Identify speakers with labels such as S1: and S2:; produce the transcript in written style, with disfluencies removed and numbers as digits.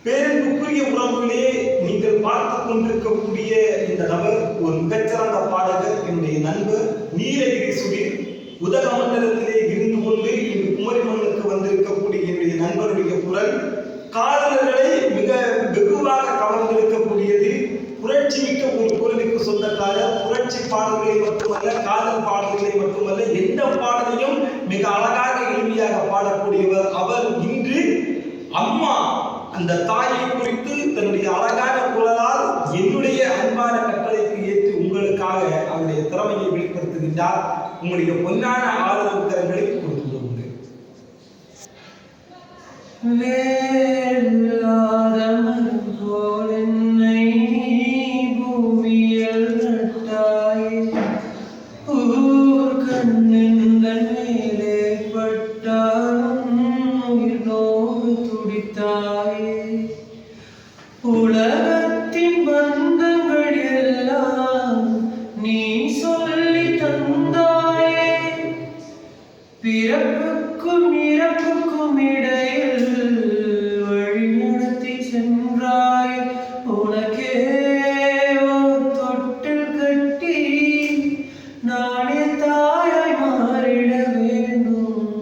S1: பேரன்புக்குரிய உறவுகளே, நீங்கள் பார்த்துக் கொண்டிருக்கக்கூடிய இந்த நபர் ஒரு மிகச்சிறந்த பாடகர், என்னுடைய நண்பர் நீலகிரி சுடீர். உதகமண்டலத்திலே இருந்து கொண்டு இன்று குமரி மண்ணுக்கு வந்திருக்கக்கூடிய என்னுடைய நண்பருடைய குரல் காதலர்களை மிக வெகுவாக கவர்ந்திருக்கக்கூடியது. புரட்சி மிக்க ஒரு குரலுக்கு சொந்தக்காரர். புரட்சி பாடல்களை மட்டுமல்ல, காதல் பாடல்களை மட்டுமல்ல, எந்த பாடலையும் மிக அழகாக எளிமையாக பாடக்கூடியவர் அவர். இன்று அம்மா அந்த தாயை குறித்து தன்னுடைய அழகான குரலால் என்னுடைய அன்பான கட்டளைக்கு ஏற்று உங்களுக்காக அவருடைய திறமையை வெளிப்படுத்துகின்றார். உங்களுடைய பொன்னான ஆதரவு கரங்களை கொடுத்து
S2: உலகத்தின் பந்தங்கள் எல்லாம் நீ சொல்லி தந்தாயே, பிறப்புக்கும் இறப்புக்கும் இடையில் வழி நடத்தி சென்றாய். உனக்கே ஓர் தொட்டில் கட்டி நானே தாயாய் மாறிட வேண்டும்.